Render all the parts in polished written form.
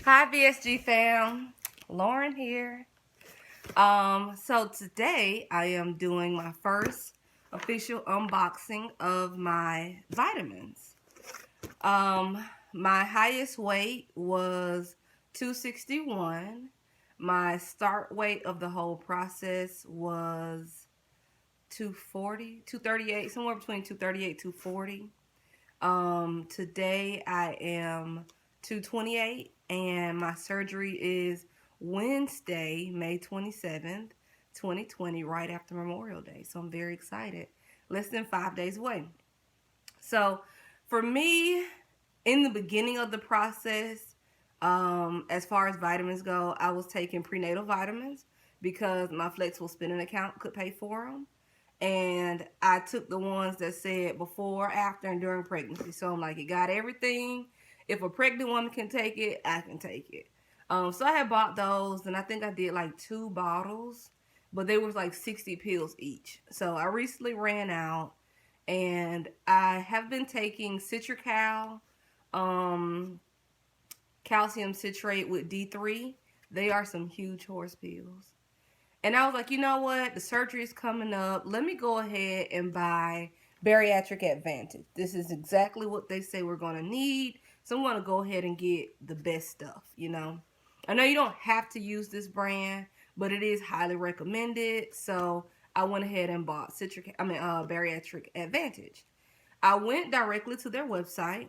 Hi VSG fam, Lauren here. So today I am doing my first official unboxing of my vitamins. My highest weight was 261. My start weight of the whole process was 240, 238, somewhere between 238 240. Today I am 228 and my surgery is Wednesday, May 27th, 2020, right after Memorial Day. So I'm very excited. Less than 5 days away. So for me, in the beginning of the process, as far as vitamins go, I was taking prenatal vitamins because my flexible spending account could pay for them. And I took the ones that said before, after, and during pregnancy. So I'm like, it got everything. If a pregnant woman can take it, I can take it. So I had bought those, and I think I did like 2 bottles, but they was like 60 pills each. So I recently ran out, and I have been taking citracal, um, calcium citrate with D3. They are some huge horse pills. And I was like, you know what? The surgery is coming up. Let me go ahead and buy Bariatric Advantage. This is exactly what they say we're going to need. So I'm going to go ahead and get the best stuff. I know you don't have to use this brand, but it is highly recommended. So I went ahead and bought Bariatric Advantage. I went directly to their website.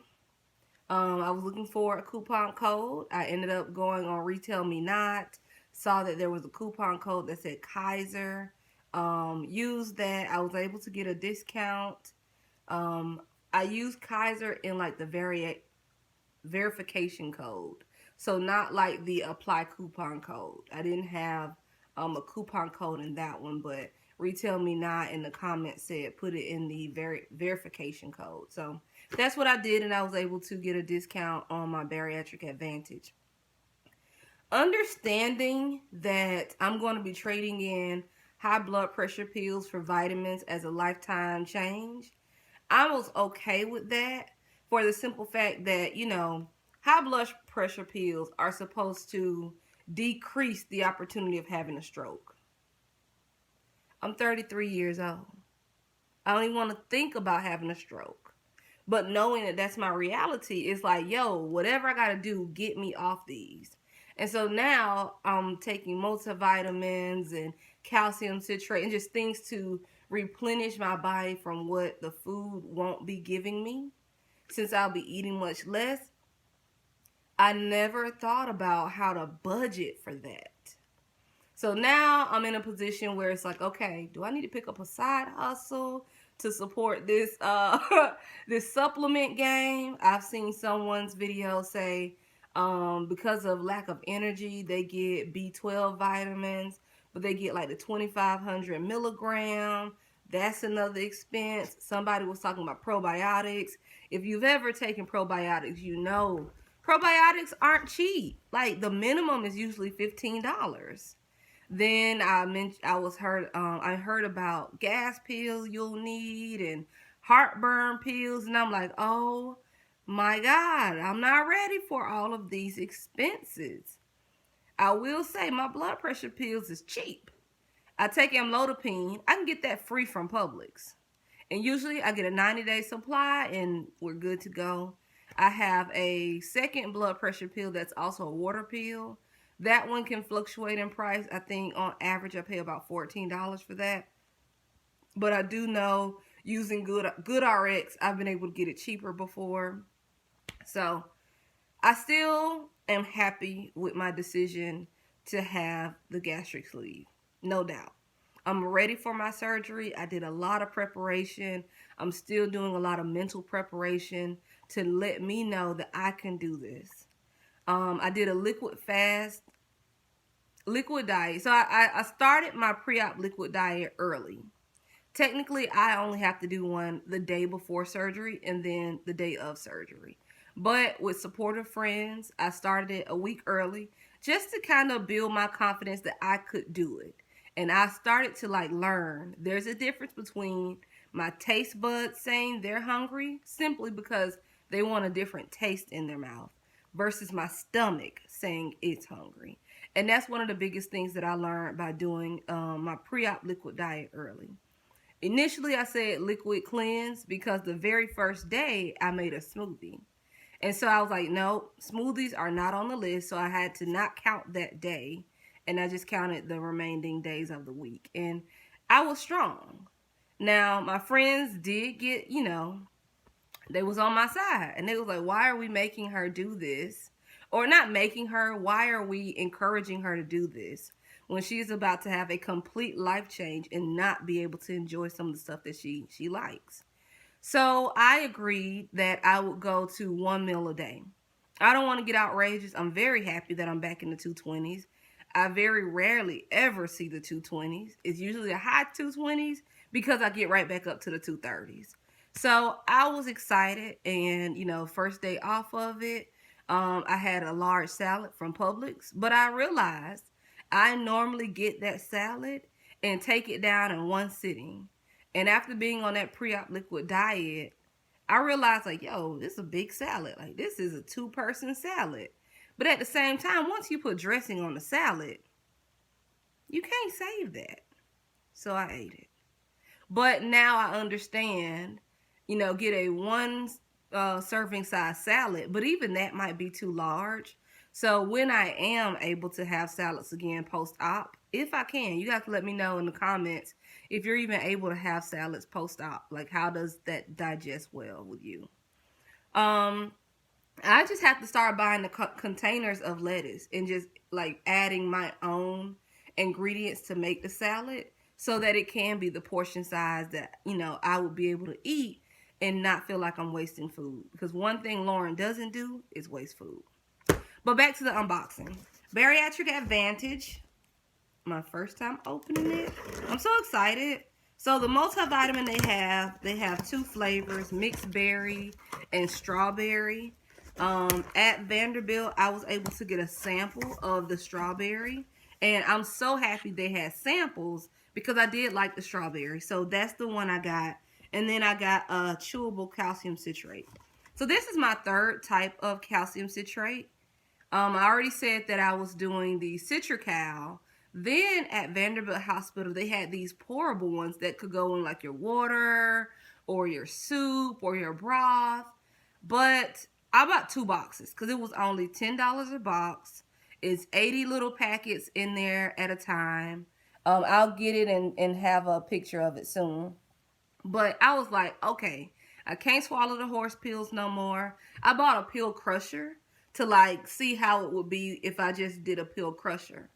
I was looking for a coupon code. I ended up going on Retail Me Not. Saw that there was a coupon code that said Kaiser. Used that. I was able to get a discount. Um, I used Kaiser in like the verification code. So not like the apply coupon code. I didn't have a coupon code in that one, but Retail Me Not in the comments said put it in the verification code. So that's what I did, and I was able to get a discount on my Bariatric Advantage. Understanding that I'm going to be trading in high blood pressure pills for vitamins as a lifetime change, I was okay with that for the simple fact that, high blood pressure pills are supposed to decrease the opportunity of having a stroke. I'm 33 years old. I don't even want to think about having a stroke. But knowing that that's my reality, it's like, yo, whatever I got to do, get me off these. And so now I'm taking multivitamins and calcium citrate and just things to replenish my body from what the food won't be giving me. Since I'll be eating much less, I never thought about how to budget for that. So now I'm in a position where it's like, okay, do I need to pick up a side hustle to support this this supplement game? I've seen someone's video say because of lack of energy, they get B12 vitamins, but they get like the 2,500 milligram. That's another expense. Somebody was talking about probiotics. If you've ever taken probiotics, you know probiotics aren't cheap. Like the minimum is usually $15. Then I heard about gas pills you'll need and heartburn pills, and I'm like, oh my God, I'm not ready for all of these expenses. I will say my blood pressure pills is cheap. I take amlodipine. I can get that free from Publix. And usually I get a 90-day supply and we're good to go. I have a second blood pressure pill that's also a water pill. That one can fluctuate in price. I think on average I pay about $14 for that. But I do know using good RX, I've been able to get it cheaper before. So I still am happy with my decision to have the gastric sleeve. No doubt. I'm ready for my surgery. I did a lot of preparation. I'm still doing a lot of mental preparation to let me know that I can do this. I did a liquid diet. So I started my pre-op liquid diet early. Technically, I only have to do one the day before surgery and then the day of surgery. But with supportive friends, I started it a week early just to kind of build my confidence that I could do it. And I started to like learn there's a difference between my taste buds saying they're hungry simply because they want a different taste in their mouth. versus my stomach saying it's hungry. And that's one of the biggest things that I learned by doing my pre-op liquid diet early. Initially, I said liquid cleanse because the very first day I made a smoothie. And so I was like, no, smoothies are not on the list. So I had to not count that day. And I just counted the remaining days of the week. And I was strong. Now, my friends did get, they was on my side. And they was like, why are we making her do this? Or not making her, why are we encouraging her to do this when she's about to have a complete life change and not be able to enjoy some of the stuff that she likes? So I agreed that I would go to one meal a day. I don't want to get outrageous. I'm very happy that I'm back in the 220s. I very rarely ever see the 220s. It's usually a high 220s because I get right back up to the 230s. So I was excited, and first day off of it, I had a large salad from Publix, but I realized I normally get that salad and take it down in one sitting. And after being on that pre-op liquid diet, I realized like, yo, this is a big salad. Like, this is a 2-person salad. But at the same time, once you put dressing on the salad, you can't save that. So I ate it. But now I understand, get a one serving size salad, but even that might be too large. So when I am able to have salads again post-op, if I can, you guys let me know in the comments if you're even able to have salads post-op. Like, how does that digest well with you? I just have to start buying the containers of lettuce and just like adding my own ingredients to make the salad so that it can be the portion size that, I would be able to eat and not feel like I'm wasting food. Because one thing Lauren doesn't do is waste food. But back to the unboxing. Bariatric Advantage. My first time opening it. I'm so excited. So the multivitamin they have 2 flavors, mixed berry and strawberry. At Vanderbilt, I was able to get a sample of the strawberry. And I'm so happy they had samples because I did like the strawberry. So that's the one I got. And then I got a chewable calcium citrate. So this is my 3rd type of calcium citrate. I already said that I was doing the Citracal. Then at Vanderbilt Hospital, they had these pourable ones that could go in like your water or your soup or your broth. But I bought 2 boxes because it was only $10 a box. It's 80 little packets in there at a time. I'll get it and have a picture of it soon. But I was like, okay, I can't swallow the horse pills no more. I bought a pill crusher to like see how it would be if I just did a pill crusher.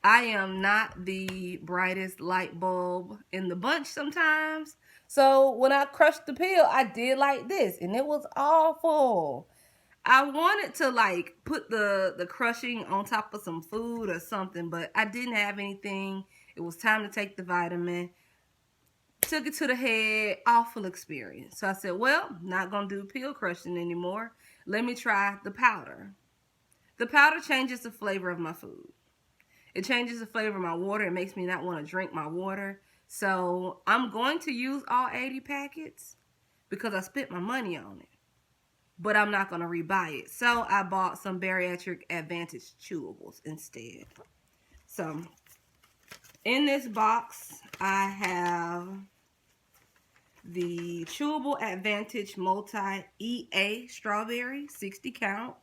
I am not the brightest light bulb in the bunch sometimes. So when I crushed the pill, I did like this and it was awful. I wanted to like put the crushing on top of some food or something, but I didn't have anything. It was time to take the vitamin. Took it to the head, awful experience. So I said, well, not going to do pill crushing anymore. Let me try the powder. The powder changes the flavor of my food. It changes the flavor of my water. It makes me not want to drink my water. So I'm going to use all 80 packets because I spent my money on it. But I'm not going to rebuy it. So I bought some Bariatric Advantage chewables instead. So in this box, I have the Chewable Advantage Multi EA Strawberry 60 count.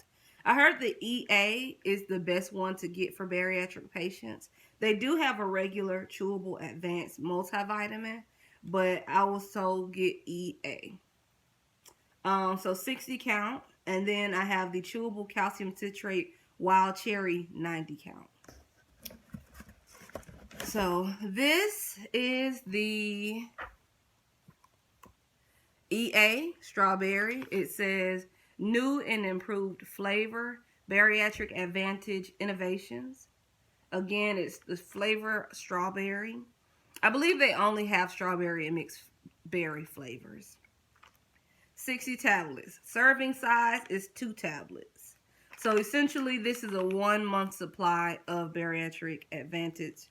I heard the EA is the best one to get for bariatric patients. They do have a regular Chewable Advanced multivitamin, but I will so get EA. So 60 count. And then I have the Chewable Calcium Citrate Wild Cherry 90 count. So this is the EA strawberry. It says new and improved flavor, Bariatric Advantage Innovations. Again, it's the flavor strawberry. I believe they only have strawberry and mixed berry flavors. 60 tablets. Serving size is 2 tablets. So essentially, this is a 1-month supply of Bariatric Advantage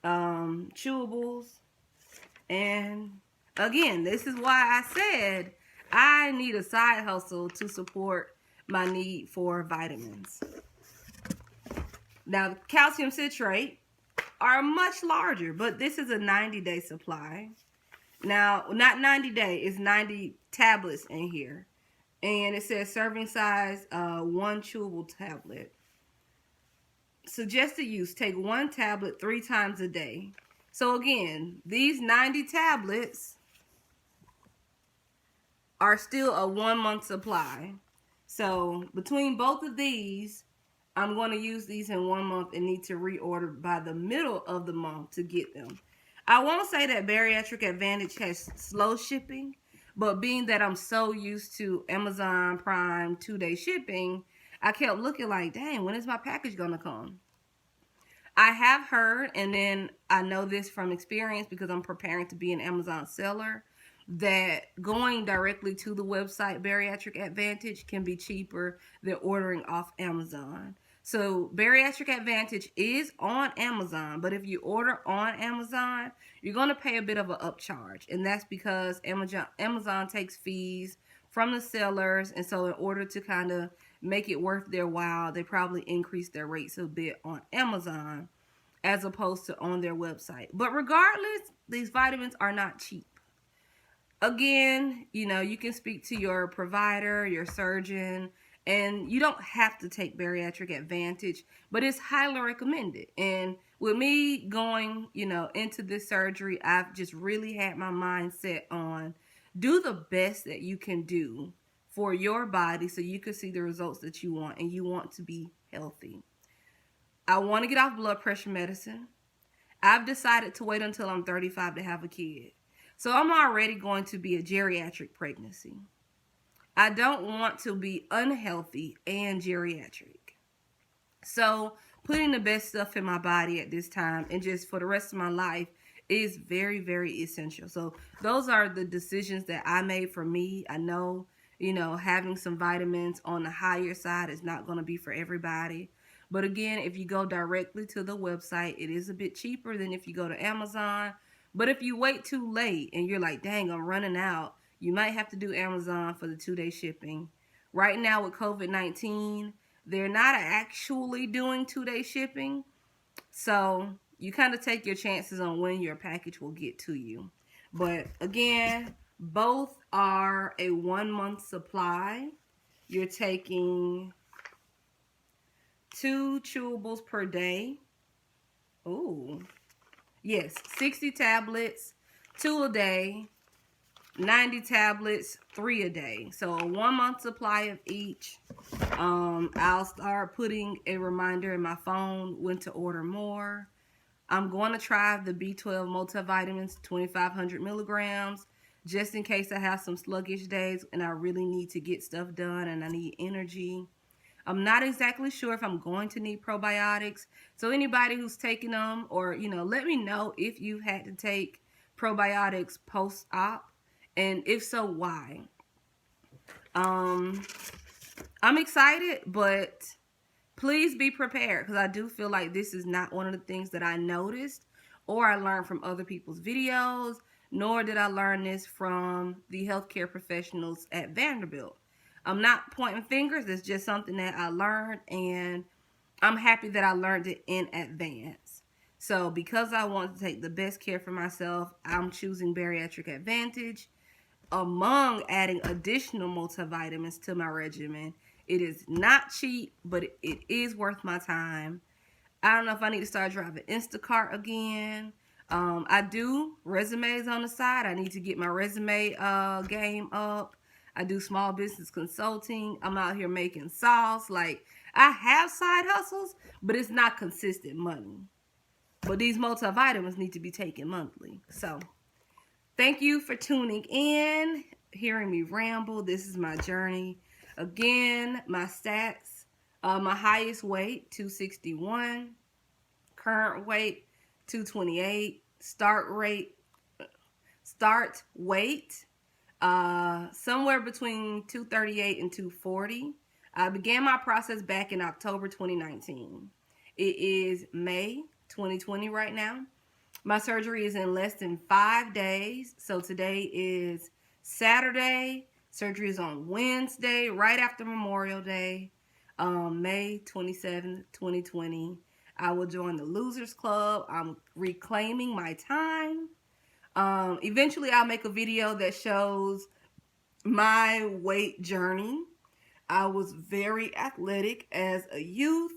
chewables. And again, this is why I said I need a side hustle to support my need for vitamins. Now, calcium citrate are much larger, but this is a 90-day supply. Now, not 90-day, it's 90 tablets in here. And it says serving size, 1 chewable tablet. Suggested use, take 1 tablet 3 times a day. So again, these 90 tablets are still a 1-month supply. So between both of these, I'm going to use these in 1 month and need to reorder by the middle of the month to get them. I won't say that Bariatric Advantage has slow shipping, but being that I'm so used to Amazon Prime 2-day shipping, I kept looking like, dang, when is my package going to come? I have heard, and then I know this from experience because I'm preparing to be an Amazon seller, that going directly to the website Bariatric Advantage can be cheaper than ordering off Amazon. So Bariatric Advantage is on Amazon, but if you order on Amazon, you're going to pay a bit of an upcharge, and that's because Amazon takes fees from the sellers, and so in order to kind of make it worth their while, they probably increase their rates a bit on Amazon as opposed to on their website. But regardless, these vitamins are not cheap. Again, you can speak to your provider, your surgeon, and you don't have to take Bariatric Advantage, but it's highly recommended. And with me going, into this surgery, I've just really had my mind set on do the best that you can do for your body so you can see the results that you want, and you want to be healthy. I want to get off blood pressure medicine. I've decided to wait until I'm 35 to have a kid. So I'm already going to be a geriatric pregnancy. I don't want to be unhealthy and geriatric. So putting the best stuff in my body at this time and just for the rest of my life is very, very essential. So those are the decisions that I made for me. I know, having some vitamins on the higher side is not going to be for everybody. But again, if you go directly to the website, it is a bit cheaper than if you go to Amazon. But if you wait too late and you're like, dang, I'm running out, you might have to do Amazon for the 2-day shipping. Right now with COVID-19, they're not actually doing 2-day shipping. So you kind of take your chances on when your package will get to you. But again, both are a 1-month supply. You're taking 2 chewables per day. Ooh. Yes, 60 tablets, 2 a day, 90 tablets, 3 a day. So a 1-month supply of each. I'll start putting a reminder in my phone when to order more. I'm going to try the B12 multivitamins, 2,500 milligrams, just in case I have some sluggish days and I really need to get stuff done and I need energy. I'm not exactly sure if I'm going to need probiotics. So anybody who's taking them, or, let me know if you've had to take probiotics post-op, and if so, why. I'm excited, but please be prepared, because I do feel like this is not one of the things that I noticed or I learned from other people's videos, nor did I learn this from the healthcare professionals at Vanderbilt. I'm not pointing fingers. It's just something that I learned, and I'm happy that I learned it in advance. So because I want to take the best care for myself, I'm choosing Bariatric Advantage. Among adding additional multivitamins to my regimen, it is not cheap, but it is worth my time. I don't know if I need to start driving Instacart again. I do resumes on the side. I need to get my resume game up. I do small business consulting. I'm out here making sauce. Like, I have side hustles, but it's not consistent money. But these multivitamins need to be taken monthly. So thank you for tuning in, hearing me ramble. This is my journey. Again, my stats, my highest weight, 261. Current weight, 228. Start weight, somewhere between 238 and 240. I began my process back in October 2019. It is May 2020 right now. My surgery is in less than 5 days. So today is Saturday. Surgery is on Wednesday, right after Memorial Day, May 27th, 2020. I will join the Losers Club. I'm reclaiming my time. Eventually, I'll make a video that shows my weight journey. I was very athletic as a youth,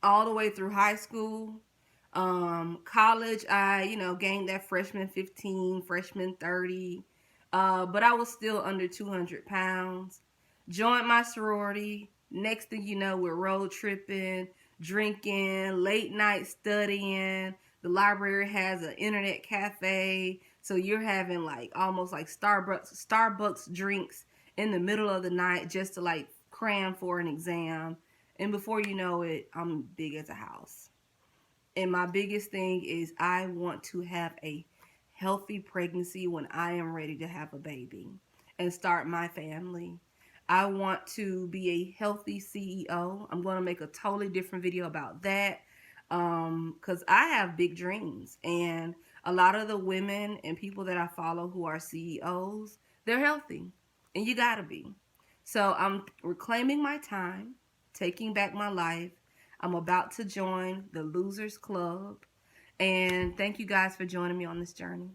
all the way through high school. College, I, gained that freshman 15, freshman 30, but I was still under 200 pounds. Joined my sorority. Next thing you know, we're road tripping, drinking, late night studying. The library has an internet cafe, so you're having like almost like Starbucks drinks in the middle of the night just to like cram for an exam. And before you know it, I'm big as a house. And my biggest thing is I want to have a healthy pregnancy when I am ready to have a baby and start my family. I want to be a healthy CEO. I'm going to make a totally different video about that because I have big dreams. And a lot of the women and people that I follow who are CEOs, they're healthy. And you got to be. So I'm reclaiming my time, taking back my life. I'm about to join the Losers Club. And thank you guys for joining me on this journey.